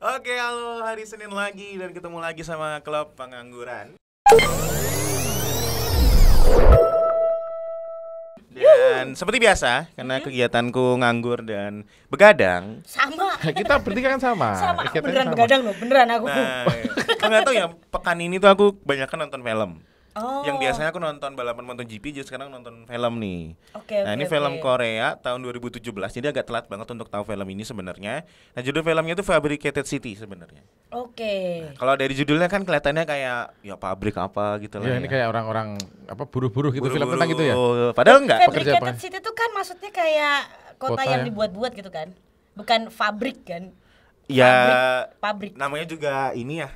Oke, halo, hari Senin lagi dan ketemu lagi sama Klub Pengangguran. Dan seperti biasa, karena kegiatanku nganggur dan begadang. Sama. Kita bertiga kan sama. Sama, aku Kegiatannya beneran sama. begadang loh, beneran aku. Nah, nggak tahu ya, pekan ini tuh aku kebanyakan nonton film. Oh. Yang biasanya aku nonton balapan MotoGP, jadi sekarang nonton film nih. Nah, Oke, ini film Korea tahun 2017, jadi agak telat banget untuk tahu film ini sebenarnya. Nah, judul filmnya itu Fabricated City sebenarnya. Oke. Kalau dari judulnya kan kelihatannya kayak ya pabrik apa gitu lah. Ya, ini kayak orang-orang apa buruh-buruh gitu, film tentang itu ya. Padahal enggak. pekerja Fabricated apa? City itu kan maksudnya kayak kota Kota yang ya. dibuat-buat gitu kan. Bukan fabrik kan. Ya Pabrik. namanya juga ini ya.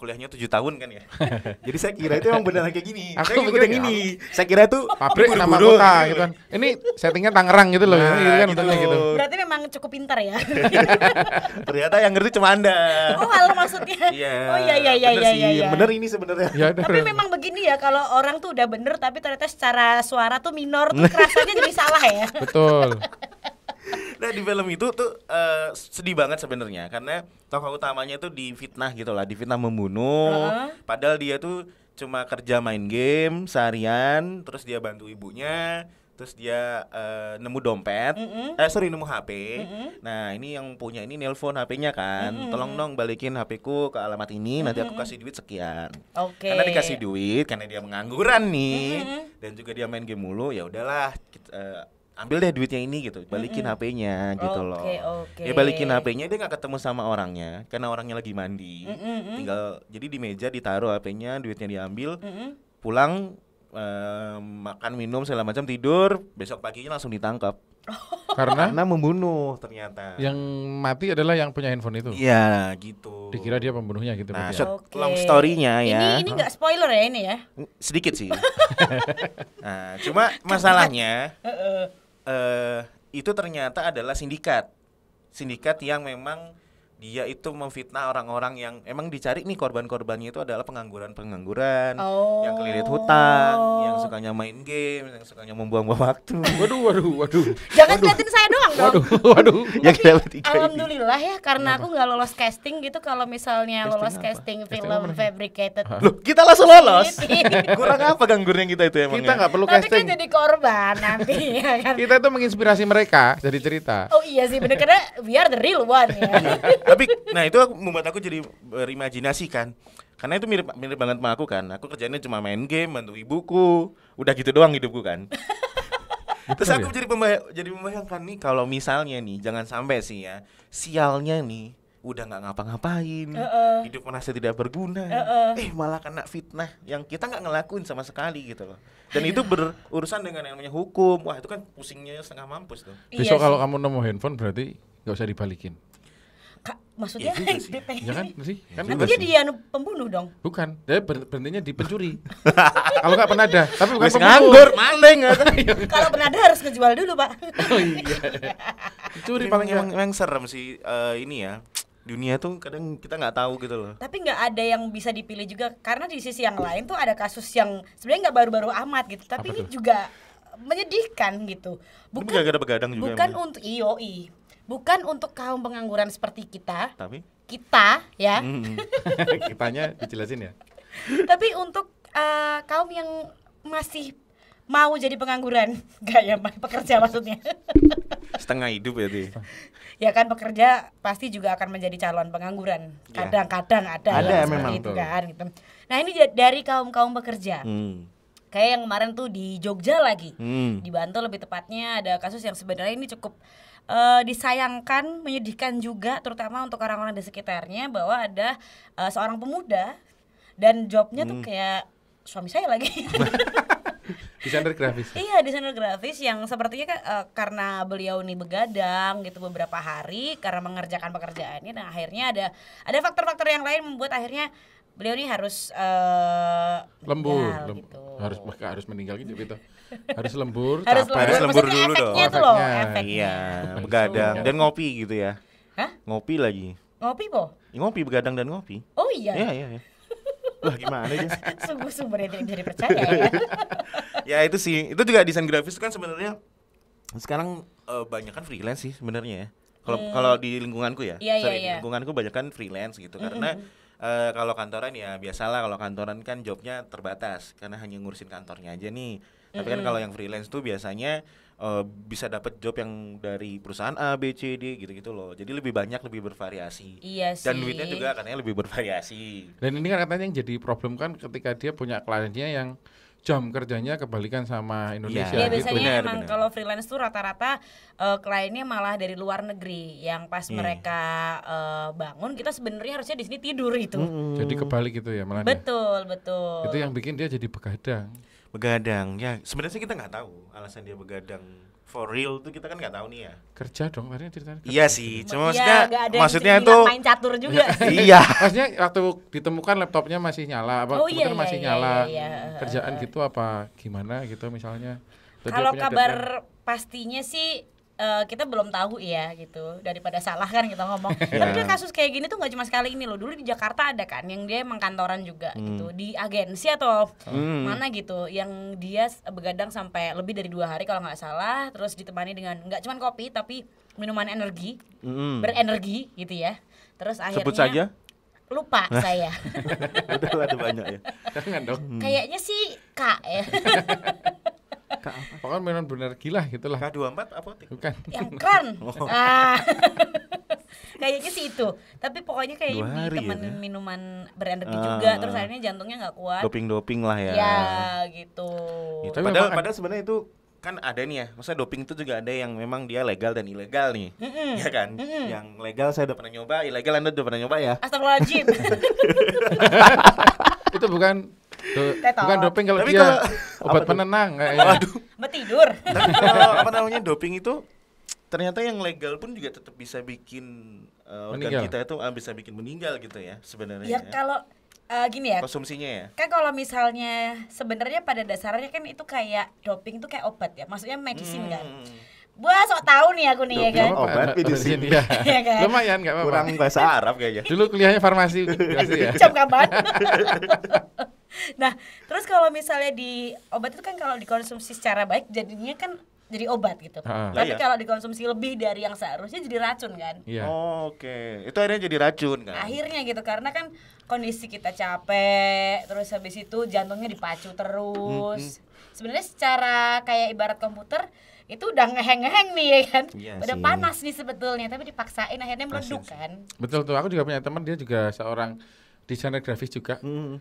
Kuliahnya 7 tahun kan ya. Jadi saya kira itu emang beneran kayak gini. Aku Saya ngikutin mikirnya gini. Saya kira itu Pabrik nama buru-buru kota gitu kan. Ini settingnya Tangerang gitu loh. Nah, Gitu kan gitu bentuknya gitu. loh. Berarti memang cukup pintar ya. Ternyata yang ngerti cuma Anda. Oh, halo maksudnya. Iya. Oh iya Bener sih. iya. Bener ini sebenarnya. Ya udah. Tapi memang begini ya, kalau orang tuh udah bener tapi ternyata secara suara tuh minor tuh kerasanya jadi salah ya. Betul. Nah di film itu tuh sedih banget sebenarnya karena tokoh utamanya tuh difitnah gitu lah, difitnah membunuh. Padahal dia tuh cuma kerja main game seharian, terus dia bantu ibunya, terus dia nemu dompet, nemu HP. Nah ini yang punya ini nelpon HP-nya kan, tolong dong balikin HP-ku ke alamat ini, nanti aku kasih duit sekian. Oke. Karena dikasih duit, karena dia mengangguran nih, dan juga dia main game mulu, ya udahlah. Ambil deh duitnya ini gitu, balikin HP-nya gitu loh. Oke. Dia balikin HP-nya, dia nggak ketemu sama orangnya karena orangnya lagi mandi. Tinggal jadi di meja ditaruh HP-nya, duitnya diambil, pulang makan minum segala macam, tidur, besok paginya langsung ditangkap. Karena Karena membunuh ternyata. yang mati adalah yang punya handphone itu. Iya gitu. Dikira dia pembunuhnya gitu. Nah, berarti ya. short long story-nya ya. Ini nggak spoiler ya ini ya. Sedikit sih. Nah, cuma masalahnya itu ternyata adalah sindikat yang memang dia itu memfitnah orang-orang yang emang dicari nih, korban-korbannya itu adalah pengangguran yang kelilit hutang, yang sukanya main game, yang sukanya membuang-buang waktu. Waduh. Jangan liatin saya doang dong. Waduh. Yang kita bertiga ini. Alhamdulillah ya, karena aku nggak lolos casting gitu. Kalau misalnya lolos casting film Fabricated, Loh, kita langsung lolos. Kurang apa gangguan kita itu emang? Kita nggak perlu tapi kan casting. jadi korban nanti ya kan. Kita itu menginspirasi mereka jadi cerita. Oh iya sih bener, karena we are the real one ya. Tapi nah itu membuat aku jadi berimajinasi kan. Karena itu mirip banget sama aku kan. Aku kerjanya cuma main game, bantu ibuku. Udah gitu doang hidupku kan. Terus aku jadi membayangkan nih, kalau misalnya nih, jangan sampai sih ya, sialnya nih udah nggak ngapa-ngapain, hidup merasa tidak berguna, malah kena fitnah yang kita nggak ngelakuin sama sekali gitu loh. Dan itu berurusan dengan yang namanya hukum. Wah itu kan pusingnya setengah mampus tuh. Besok Iya kalau sih. kamu nemu handphone berarti nggak usah dibalikin. Maksudnya Iya juga sih. Ya kan sih? Kan nanti bebas. dia dia pembunuh dong. Bukan, dia berhentinya di pencuri. Kalau nggak penada, tapi bukan Wes pembunuh. nganggur, maling atau Kalau penada harus ngejual dulu pak. Oh iya. Pencuri Emang, paling nggak. emang serem sih ini ya. Dunia tuh kadang kita nggak tahu gitu loh. Tapi nggak ada yang bisa dipilih juga, karena di sisi yang lain tuh ada kasus yang sebenarnya nggak baru-baru amat gitu, tapi Apa ini tuh? juga menyedihkan gitu. Ini gak ada begadang juga. Bukan emang. untuk bukan untuk kaum pengangguran seperti kita Tapi ya, Kitanya dijelasin ya. tapi untuk kaum yang masih mau jadi pengangguran, nggak ya pekerja maksudnya. setengah hidup ya tuh. Ya kan, pekerja pasti juga akan menjadi calon pengangguran. Ya. Kadang-kadang ada Ada yang memang seperti itu tuh. kan gitu. Nah, ini dari kaum pekerja. Kayak yang kemarin tuh di Jogja lagi. Di Bantul lebih tepatnya, ada kasus yang sebenarnya ini cukup disayangkan, menyedihkan juga, terutama untuk orang-orang di sekitarnya, bahwa ada seorang pemuda dan jobnya tuh kayak suami saya lagi. Desainer grafis. Iya, desainer grafis yang sepertinya karena beliau nih begadang gitu beberapa hari karena mengerjakan pekerjaannya, dan akhirnya ada faktor-faktor yang lain membuat akhirnya beliau nih harus Lembur, gitu. harus meninggal gitu. Harus lembur, Harus capek. lembur maksudnya dulu dong. efeknya tuh loh, Efeknya. efeknya. Iya, begadang dan ngopi gitu ya. Hah? Ngopi lagi. Ngopi po? Ngopi, begadang dan ngopi. Oh iya. Iya. Lah gimana ya? Sungguh sumber yang tidak bisa dipercaya ya. Ya itu sih, itu juga desain grafis kan sebenarnya sekarang banyak kan freelance sih sebenarnya ya. Kalau di lingkunganku ya, Iya, sorry, iya, iya. di lingkunganku banyak kan freelance gitu karena kalau kantoran ya biasalah, kalau kantoran kan jobnya terbatas karena hanya ngurusin kantornya aja nih. Tapi kan kalau yang freelance tuh biasanya bisa dapat job yang dari perusahaan A, B, C, D gitu-gitu loh. Jadi lebih banyak, lebih bervariasi. Iya sih. Dan duitnya juga katanya lebih bervariasi. Dan ini kan katanya yang jadi problem kan ketika dia punya kliennya yang jam kerjanya kebalikan sama Indonesia Ya gitu. biasanya Benar, emang benar. kalau freelance tuh rata-rata kliennya malah dari luar negeri yang pas mereka bangun kita sebenarnya harusnya di sini tidur itu. Jadi kebalik gitu ya malah. dia. Betul, betul. Itu yang bikin dia jadi begadang. Begadang. Ya, sebenarnya sih kita nggak tahu alasan dia begadang. For real tuh kita kan nggak tahu nih ya. Kerja dong tadi ceritanya. Iya sih, cuma Iya, nggak ada yang maksudnya bilang tuh main catur juga. iya. Maksudnya waktu ditemukan laptopnya masih nyala, apa Oh, iya, komputer iya, masih iya, nyala, iya. kerjaan gitu apa gimana gitu misalnya. Atau dia Kalau punya kabar deadline. pastinya sih kita belum tahu ya gitu, daripada salah kan kita ngomong. Ya. Tapi dia kasus kayak gini tuh nggak cuma sekali ini loh. Dulu di Jakarta ada kan yang dia emang kantoran juga gitu, di agensi atau mana gitu, yang dia begadang sampai lebih dari 2 hari kalau nggak salah, terus ditemani dengan nggak cuma kopi tapi minuman energi, berenergi gitu ya. Terus akhirnya Sebut saja. lupa saya. Udah ada banyak ya. Jangan dong. Kayaknya sih Kak ya. Pokoknya memang benar gila gitulah. K24 apotek. Bukan. Yang keren. Kayaknya sih itu. Tapi pokoknya kayak 2 hari ditemenin ya. minuman berenergi juga, terus akhirnya jantungnya nggak kuat. Doping-doping lah ya. Ya gitu. Gitu. Tapi Padahal, memang padahal sebenarnya itu kan ada nih ya. Maksudnya doping itu juga ada yang memang dia legal dan ilegal nih. Ya kan? Yang legal saya udah pernah nyoba, ilegal Anda udah pernah nyoba ya? Astagfirullahaladzim. itu bukan Tetot. bukan doping kalau Tapi dia kalau- obat penenang kayaknya. Waduh. Betidur. Tapi kalau apa namanya doping itu ternyata yang legal pun juga tetap bisa bikin organ Meninggal. kita itu bisa bikin meninggal gitu ya sebenarnya. Ya kalau gini ya. Konsumsinya ya. Kan kalau misalnya sebenarnya pada dasarnya kan itu kayak doping itu kayak obat ya. Maksudnya medicine kan. Wah, sok tahu nih aku nih ya Doping kan. apa? Obat medicine. ya. Iya kan? Lumayan enggak apa-apa. Kurang bahasa Arab kayaknya. Dulu kuliahnya farmasi pasti ya. Jam kapan? Nah, terus kalau misalnya di obat itu kan kalau dikonsumsi secara baik jadinya kan jadi obat gitu. Ah. Tapi Lah, iya. kalau dikonsumsi lebih dari yang seharusnya jadi racun kan. Iya. Oh, oke. Itu akhirnya jadi racun kan. Akhirnya gitu karena kan kondisi kita capek, terus habis itu jantungnya dipacu terus. Sebenarnya secara kayak ibarat komputer itu udah ngeheng-ngeheng nih ya kan. Iya Udah sih. panas nih sebetulnya, tapi dipaksain akhirnya meleduk kan. Betul tuh. Aku juga punya teman dia juga seorang desainer grafis juga. Hmm.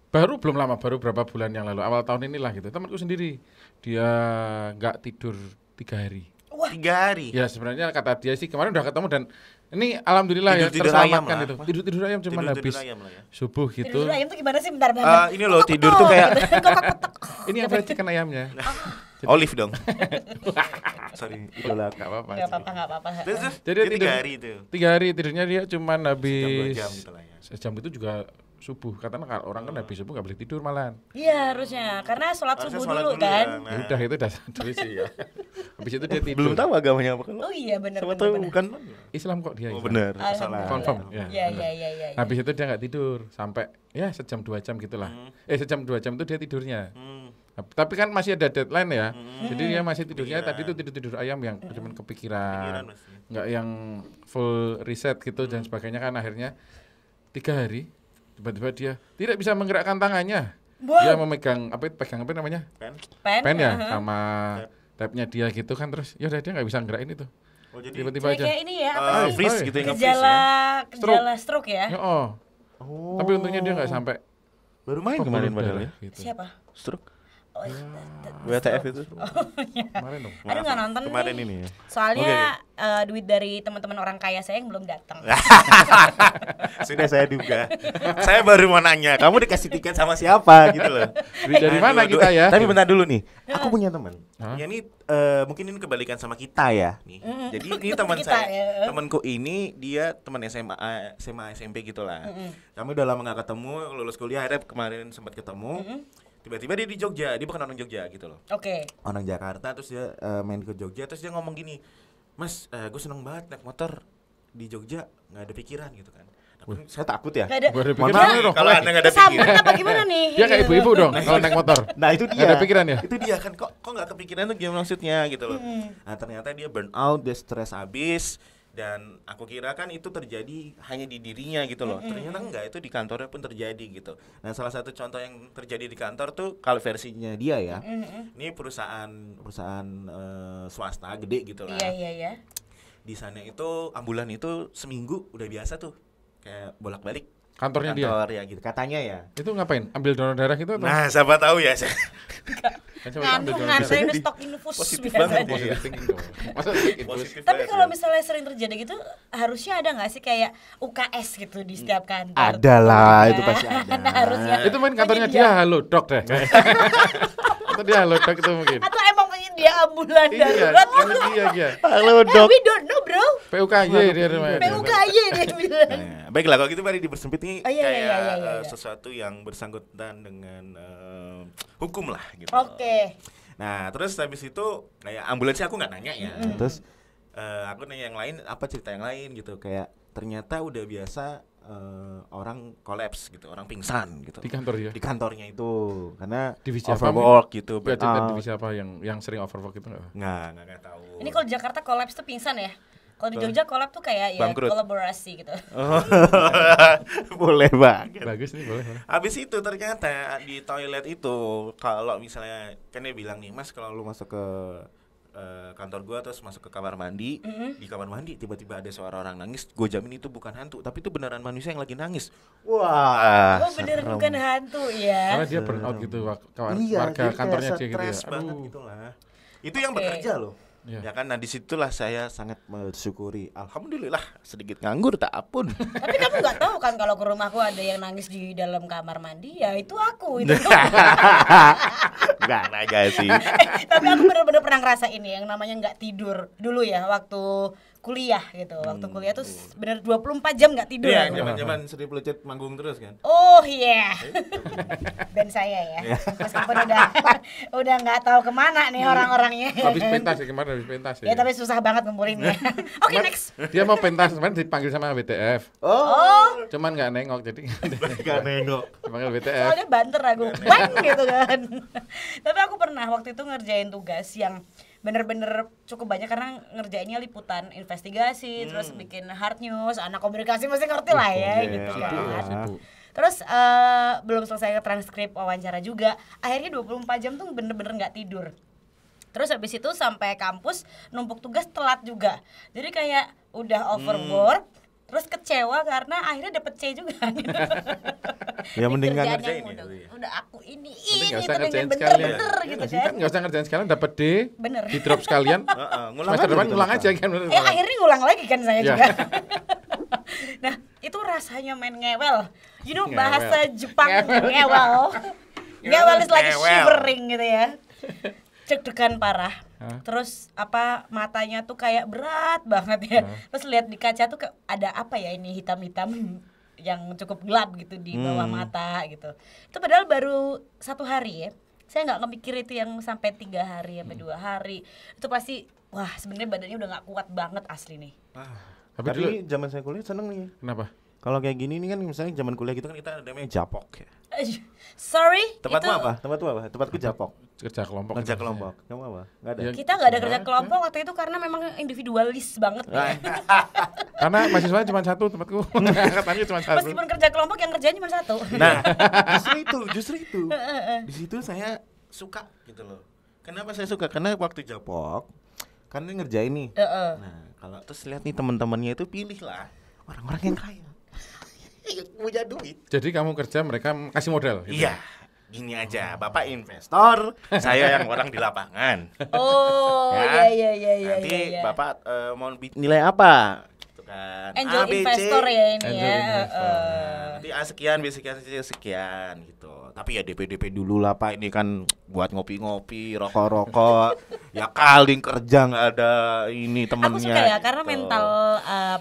Baru belum lama, baru berapa bulan yang lalu, awal tahun inilah gitu. Temanku sendiri, dia nggak tidur 3 hari. Wah, 3 hari. Ya sebenarnya kata dia sih kemarin udah ketemu dan ini alhamdulillah ya Tidur-tidur ayam terselamatkan lah. itu. Tidur ayam cuman Tidur-tidur habis ayam lah ya. subuh gitu. tidur ayam tuh gimana sih bentar-bentar? Ini loh tidur tuh kayak Ini apa chicken ayamnya? olive dong. Sorry, idola. Enggak apa-apa. Enggak apa-apa, enggak apa-apa. Terus Jadi dia dia 3 tidur- hari itu. 3 hari tidurnya dia cuman Jam 2 habis jam gitu lah ya. sejam itu juga subuh. Katanya kalau orang kan habis subuh nggak boleh tidur malahan. Iya harusnya, karena sholat Harusnya subuh sholat dulu dulu kan. ya. Nah. Ya udah itu udah dulu sih ya. Habis itu dia tidur. Belum tahu agamanya apa kalau. Oh iya benar Siapa benar. tahu benar. bukan. Islam kok dia. Oh Islam. benar. Alhamdulillah. Confirm, ya. Iya iya iya iya. Habis itu dia nggak tidur sampai ya sejam 2 jam gitulah. Sejam 2 jam itu dia tidurnya. Tapi kan masih ada deadline ya. Jadi dia masih tidurnya tadi itu tidur ayam yang cuman kepikiran. Maksudnya. Nggak yang full reset gitu dan sebagainya kan akhirnya 3 hari tiba-tiba dia tidak bisa menggerakkan tangannya. Wah. Dia memegang pegang apa namanya? Kan? Pen ya aha. sama tabnya dia gitu kan terus ya udah dia nggak bisa ngerakin itu. Oh jadi Tiba-tiba aja. Kayak ini ya, apa sih? freeze Oh, gitu ya, nge-freeze Gejala stroke ya. Ya, oh. Oh. Tapi untungnya dia nggak sampai Baru main kemarin pembuluh padahal ya. darah gitu. Siapa? Stroke. Oh, WTF itu. Kemarin dong. Aduh nggak nonton Kemarin nih. ini ya. Soalnya duit dari teman-teman orang kaya saya yang belum datang. Sudah saya duga. Saya baru mau nanya, kamu dikasih tiket sama siapa gitu loh. Duit dari mana Aduh, kita ya? Tapi bentar dulu nih. Aku punya teman. Hah? Ya ini mungkin ini kebalikan sama kita ya nih. Jadi ini teman Kita, saya. ya. Temanku ini dia teman SMA SMP gitulah. Kami udah lama gak ketemu, lulus kuliah akhirnya kemarin sempat ketemu. Tiba-tiba dia di Jogja, dia bukan orang Jogja gitu loh. Oke. Orang Jakarta terus dia main ke Jogja terus dia ngomong gini, Mas, gue seneng banget naik motor di Jogja, nggak ada pikiran gitu kan. Tapi saya takut ya. Nggak ada. Gua ada Mohon pikiran maaf dong. kalau anda nggak ada Kesambet pikiran. apa gimana nih? Dia kayak ibu-ibu dong kalau naik motor. Nah itu dia. Nggak ada pikiran ya? Itu dia kan kok nggak kepikiran tuh gimana maksudnya gitu loh. Nah ternyata dia burn out, dia stres habis Dan aku kira kan itu terjadi hanya di dirinya gitu loh. Ternyata enggak, itu di kantornya pun terjadi gitu. Nah, salah satu contoh yang terjadi di kantor tuh kalau versinya dia ya. Ini perusahaan swasta gede gitu lah. Iya. Di sana itu ambulan itu seminggu udah biasa tuh. Kayak bolak-balik Kantornya dia. kantor ya gitu katanya ya. Itu ngapain? Ambil donor darah gitu atau? Nah, siapa tahu ya. Kan siapa tahu ambil donor darah. Nganterin Jadi stok infus positif biasanya. banget ya. Positif thinking dong. Masa infus? Positif Tapi banget kalau ya. misalnya sering terjadi gitu, harusnya ada nggak sih kayak UKS gitu di setiap kantor? Ada lah, Iya. itu pasti ada. Nah, harusnya. Itu main kantornya dia, halo dok deh. Atau dia halo dok itu mungkin. Atau emang penyedia ambulan Iya, darurat? itu dia. Halo dok. We don't know bro. PUKY dia main. PUKY dia bilang. Nah, baiklah kalau gitu mari dipersempit nih Oh, iya, kayak iya. sesuatu yang bersangkutan dengan hukum lah gitu. Oke. Nah, terus habis itu kayak ambulans aku nggak nanya ya. Terus Aku nanya yang lain, apa cerita yang lain gitu. Kayak ternyata udah biasa orang kolaps gitu, orang pingsan gitu. Di kantor ya. Di kantornya itu karena Divisi apa, overwork gitu. Berarti divisi apa yang sering overwork itu enggak? Nggak tahu. Ini kalau di Jakarta kolaps tuh pingsan ya? Kalau di Jogja kolab tuh kayak ya Bangkrut. kolaborasi gitu. boleh banget. Bagus nih, boleh. Habis itu ternyata di toilet itu kalau misalnya kan dia bilang nih, Mas kalau lu masuk ke kantor gua terus masuk ke kamar mandi, di kamar mandi tiba-tiba ada suara orang nangis, gua jamin itu bukan hantu, tapi itu beneran manusia yang lagi nangis. Wah. Oh bener bukan hantu ya. Karena dia burnout gitu Iya, jadi warga kayak kantornya dia gitu ya. stres banget Aduh. gitu lah. Itu yang Oke. bekerja loh. Iya. Ya kan, nah disitulah saya sangat bersyukuri. Alhamdulillah sedikit nganggur tak apun. Tapi kamu nggak tahu kan kalau ke rumahku ada yang nangis di dalam kamar mandi, ya itu aku itu. Enggak naga sih. Tapi aku bener-bener pernah ngerasain ini yang namanya nggak tidur dulu ya waktu kuliah gitu. Waktu kuliah tuh bener 24 jam nggak tidur. Iya, aku. zaman-zaman Sri Pelecet manggung terus kan. Oh iya, band saya ya. Meskipun udah nggak tahu kemana nih orang-orangnya. Habis pentas ya kemarin habis pentas Ya tapi susah banget ngumpulinnya. Oke next. Dia mau pentas kemarin dipanggil sama WTF. Oh, Cuman nggak nengok jadi Enggak nengok. dipanggil WTF. soalnya banter aku, bang gitu kan. Tapi aku pernah waktu itu ngerjain tugas yang bener-bener cukup banyak karena ngerjainnya liputan investigasi, terus bikin hard news, anak komunikasi mesti ngerti lah ya gitu Sibuk kan. ya, sibuk. Terus belum selesai transkrip wawancara juga, akhirnya 24 jam tuh bener-bener nggak tidur. Terus habis itu sampai kampus numpuk tugas telat juga. Jadi kayak udah overwork, terus kecewa karena akhirnya dapet C juga gitu. Ya mending nggak Kerjaan ngerjain yang ya, udah, ya. udah aku ini nggak usah pengen ngerjain sekalian. bener-bener Iya gitu nggak sih? kan. Kan nggak usah ngerjain sekalian dapat D, Bener. di drop sekalian. Ngulang Semester aja depan gitu, ngulang Pak. aja kan bener. Akhirnya ngulang lagi kan saya Iya. juga. Nah, itu rasanya main ngewel. You know Ngewel. bahasa Jepang Ngewel. ngewel. Ngewel is like Ngewel. shivering gitu ya. Cek-cekan parah. Hah? Terus matanya tuh kayak berat banget ya. Terus lihat di kaca tuh kayak ada apa ya ini hitam-hitam yang cukup gelap gitu di bawah mata gitu. Itu padahal baru 1 hari ya. Saya nggak ngemikir itu yang sampai 3 hari sampai 2 hari. Itu pasti wah sebenarnya badannya udah nggak kuat banget asli nih. Tapi dulu Tapi zaman saya kuliah seneng nih. kenapa? Kalau kayak gini nih kan misalnya zaman kuliah gitu kan kita ada namanya japok ya. Sorry, Tempatmu itu apa? Tempatku apa? Tempatku japok. Kerja kelompok. Kerja gitu. kelompok. Kamu apa? Enggak ada. Ya, kita nggak ada kerja kelompok waktu itu karena memang individualis banget ya. Karena mahasiswa cuma satu tempatku. Katanya cuma satu. Meskipun kerja kelompok yang kerjanya cuma 1. Nah, justru itu. Di situ saya suka gitu loh. Kenapa saya suka? Karena waktu japok kan ini ngerjain nih. Nah, kalau terus lihat nih teman-temannya itu pilihlah orang-orang yang kaya. Yang punya duit. Jadi kamu kerja mereka kasih modal. Gitu. Iya. Gini aja, Bapak investor, saya yang orang di lapangan. Oh, Ya. iya. Nanti iya. Bapak mau nilai apa? Gitu kan. Angel A, B, C. investor ya ini Angel ya. investor. Nanti A sekian, B sekian, C sekian gitu. Tapi ya DP dulu lah Pak, ini kan buat ngopi-ngopi, rokok-rokok. Ya kali kerja nggak ada ini temennya. Aku suka ya karena gitu. mental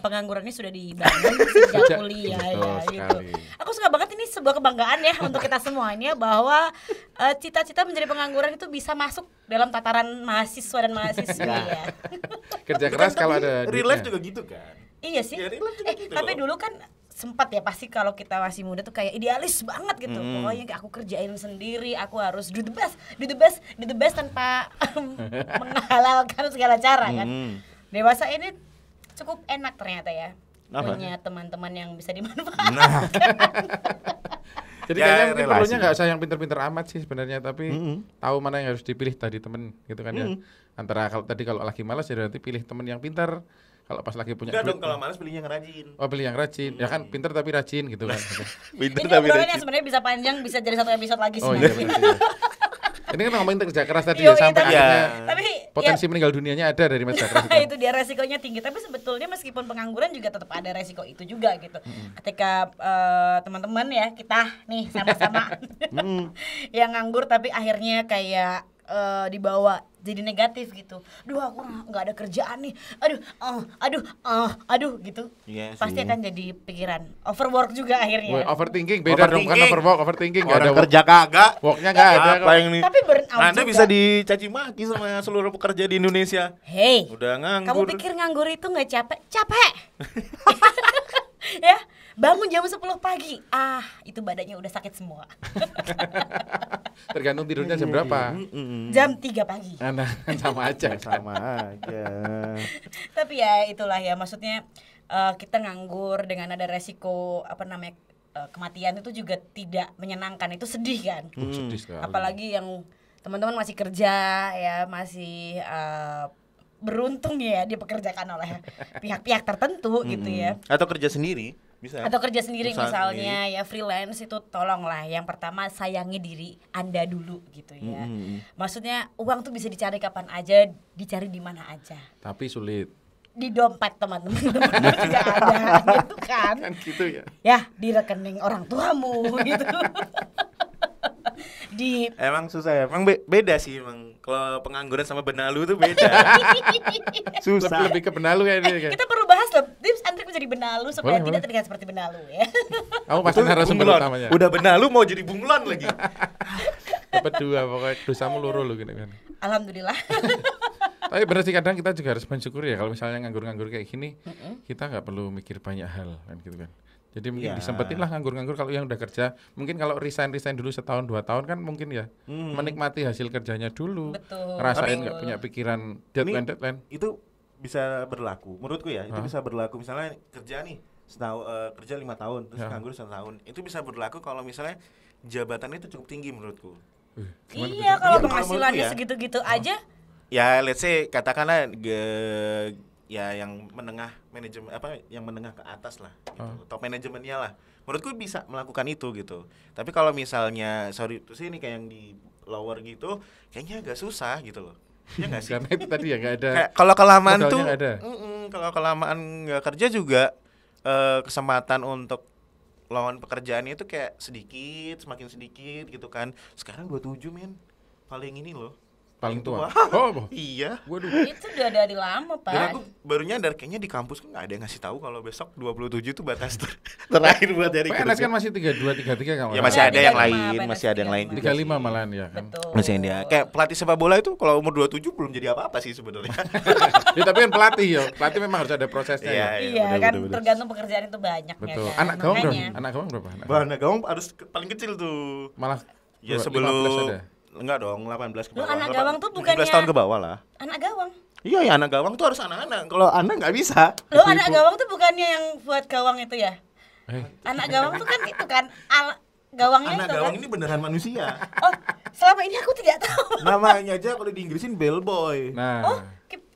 penganggurannya sudah dibangun sejak kuliah ya Betul gitu. sekali. Aku suka banget ini sebuah kebanggaan ya untuk kita semuanya bahwa cita-cita menjadi pengangguran itu bisa masuk dalam tataran mahasiswa dan mahasiswi ya. Kerja Bukan, keras kalau tapi ada real life duitnya. juga gitu kan. Iya sih. Ya, real life juga gitu Tapi loh. dulu kan sempat ya pasti kalau kita masih muda tuh kayak idealis banget gitu. Pokoknya aku kerjain sendiri, aku harus do the best tanpa menghalalkan segala cara kan. Dewasa ini cukup enak ternyata ya. Apa? Punya teman-teman yang bisa dimanfaatkan. Nah, Jadi Ya, kayaknya mungkin relasi. perlunya nggak usah yang pinter-pinter amat sih sebenarnya, tapi tahu mana yang harus dipilih tadi temen gitu kan ya. Antara kalau lagi malas ya berarti pilih temen yang pintar. Kalau pas lagi punya enggak duit, dong, kalau malas pilih yang rajin. oh pilih yang rajin. Ya kan pinter tapi rajin gitu kan. Pintar Ini tapi obrolannya rajin. sebenarnya bisa panjang, bisa jadi satu episode lagi Oh iya sebenarnya. berarti. Ya. Ini kan ngomongin kerja keras tadi Yoi, ya sampai tapi- akhirnya Tapi potensi meninggal dunianya ada dari kerja keras itu. itu dia resikonya tinggi, tapi sebetulnya meskipun pengangguran juga tetap ada resiko itu juga gitu. Ketika teman-teman ya kita nih sama-sama yang nganggur tapi akhirnya kayak dibawa jadi negatif gitu. Duh aku nggak ada kerjaan nih. Aduh gitu. Iya Pasti sih. akan jadi pikiran overwork juga Woy, akhirnya. overthinking beda dong, bukan overwork, overthinking nggak ada Orang kerja kagak. worknya nggak ada. Apa yang nih? Tapi burnout Anda juga. bisa dicaci maki sama seluruh pekerja di Indonesia. Hey, Udah kamu nganggur. pikir nganggur itu nggak capek? Capek. Ya, bangun jam 10 pagi. Itu badannya udah sakit semua. Tergantung tidurnya jam berapa. Jam 3 pagi. Nah, kan sama aja. Sama aja. Tapi ya itulah ya, maksudnya kita nganggur dengan ada resiko kematian itu juga tidak menyenangkan, itu sedih kan. Sedih sekali. Apalagi yang teman-teman masih kerja ya, masih beruntung ya dipekerjakan oleh pihak-pihak tertentu gitu ya. Atau kerja sendiri bisa. Atau kerja sendiri Usaha misalnya ya, freelance itu tolonglah yang pertama sayangi diri Anda dulu gitu ya. Maksudnya uang tuh bisa dicari kapan aja, dicari di mana aja. Tapi sulit. Di dompet teman-teman tidak ada gitu kan. Kan gitu ya. Ya, di rekening orang tuamu gitu. Di Emang susah ya. Emang beda sih emang. Kalau pengangguran sama benalu tuh beda. Susah. Lebih ke benalu ya ini. kita perlu bahas loh tips and trik menjadi benalu supaya Boleh, tidak boleh. terlihat seperti benalu ya. Kamu pasti narasumber bunglon. utamanya. Udah benalu mau jadi bunglon lagi. Dapat dua pokoknya dosamu loro lo gini kan. Alhamdulillah. Tapi benar sih kadang kita juga harus mensyukuri ya kalau misalnya nganggur-nganggur kayak gini, kita nggak perlu mikir banyak hal kan gitu kan. Jadi mungkin Ya. disempetin lah nganggur-nganggur kalau yang udah kerja. Mungkin kalau resign dulu setahun 2 tahun kan mungkin ya menikmati hasil kerjanya dulu. Betul. Ngerasain Tapi- nggak punya pikiran Ini- deadline. Itu bisa berlaku. Menurutku ya, itu bisa berlaku misalnya kerja nih kerja 5 tahun terus Ya. nganggur 1 tahun. Itu bisa berlaku kalau misalnya jabatannya itu cukup tinggi menurutku. Gimana tuh? Iya, kalau Iya, penghasilannya menurutku ya. segitu-gitu aja. Ya, let's say katakanlah ya yang menengah manajemen yang menengah ke atas lah gitu. Top manajemennya lah. Menurutku bisa melakukan itu gitu. Tapi kalau misalnya sorry itu sih ini kayak yang di lower gitu, kayaknya agak susah gitu loh. Ya nggak sih? Karena itu tadi ya nggak ada. Kayak kalau kelamaan modalnya tuh, nggak ada. kalau kelamaan nggak kerja juga kesempatan untuk lawan pekerjaannya itu kayak sedikit, semakin sedikit gitu kan. Sekarang 27 men, paling ini loh. Paling tua. Oh, Iya. waduh. Itu udah dari lama, Pak. Dan aku baru nyadar kayaknya di kampus kan nggak ada yang ngasih tahu kalau besok 27 itu batas terakhir buat dari PNS kerja. kan masih 32, 33 kan. Ya masih Ya, ada yang 35, lain, PNS masih ada yang lain 35. juga 35 sih. malahan ya kan. Betul. Masih ada. Kayak pelatih sepak bola itu kalau umur 27 belum jadi apa-apa sih sebenarnya. Ya tapi kan pelatih ya. Pelatih memang harus ada prosesnya ya. Iya bener, kan, bener, bener. tergantung pekerjaan itu banyak Betul. ya kan. Anak gawang berapa? Makanya. Anak gawang berapa? Anak gawang harus paling kecil tuh. Malah Ya 15 sebelum ada. enggak dong, 18 ke Loh, bawah. anak gawang tuh 17 bukannya- tahun ke bawah lah. Anak gawang. Iya, ya anak gawang tuh harus anak-anak. Kalau anak nggak bisa. Loh, anak gawang tuh bukannya yang buat gawang itu ya? Eh, Anak gawang tuh kan itu kan gawangnya Anak itu gawang kan. ini beneran manusia. Oh, selama ini aku tidak tahu. Namanya aja kalau di Inggrisin bellboy. nah, Oh,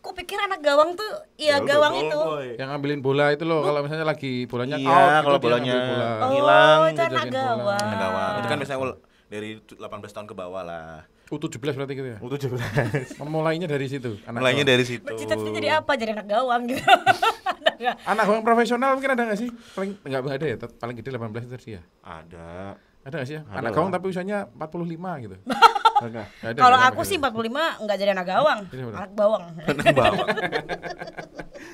kupikir anak gawang tuh ya Bellboy, gawang itu. bellboy. yang ngambilin bola itu loh kalau misalnya lagi bolanya Iya, out, kalau gitu, dia bolanya ngambil bola. Oh, hilang, itu anak jagain bola. gawang. Anak gawang. Itu kan biasanya dari 18 tahun ke bawah lah. U17 berarti gitu ya. U17. Memulainya dari situ. Mulainya dari situ. Bercita-cita jadi apa? Jadi anak gawang gitu. Anak gawang profesional mungkin ada nggak sih? Paling nggak ada ya. Paling gede 18 itu sih ya. Ada. Ada nggak sih ya? Ada Anak lah. gawang tapi usianya 45 gitu. Enggak. Nggak ada, Kalau nggak aku ada. sih 45 enggak jadi anak gawang, Jadi apa? anak bawang. Bawang.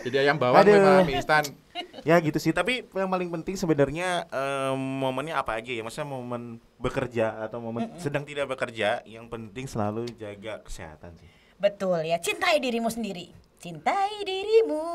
Jadi ayam bawang Aduh. memang mie instan. Ya gitu sih. Tapi yang paling penting sebenarnya momennya apa aja ya? Maksudnya momen bekerja atau momen sedang tidak bekerja, yang penting selalu jaga kesehatan sih. Betul ya, cintai dirimu sendiri. Cintai dirimu.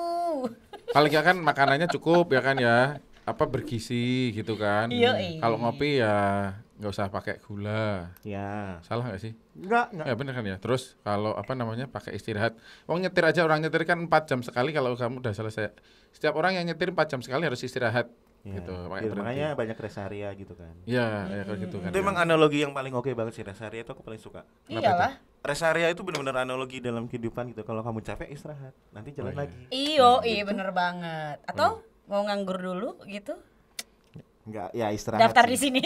Paling nggak kan makanannya cukup ya kan ya. Apa bergizi gitu kan. Yoi. Kalau ngopi ya nggak usah pakai gula. Ya. Salah nggak sih? Enggak. Ya bener kan ya. Terus kalau pakai istirahat. Nyetir aja, orang nyetir kan 4 jam sekali kalau kamu udah selesai. Setiap orang yang nyetir 4 jam sekali harus istirahat. Ya. Gitu. Makanya banyak rest area gitu kan. Iya, ya kayak gitu kan. Itu emang analogi yang paling oke banget sih, rest area itu aku paling suka. Iyalah. Rest area itu benar-benar analogi dalam kehidupan gitu. Kalau kamu capek istirahat, nanti jalan lagi. Iya bener banget. Atau mau nganggur dulu gitu? Enggak, ya istirahat. Daftar sih. di sini.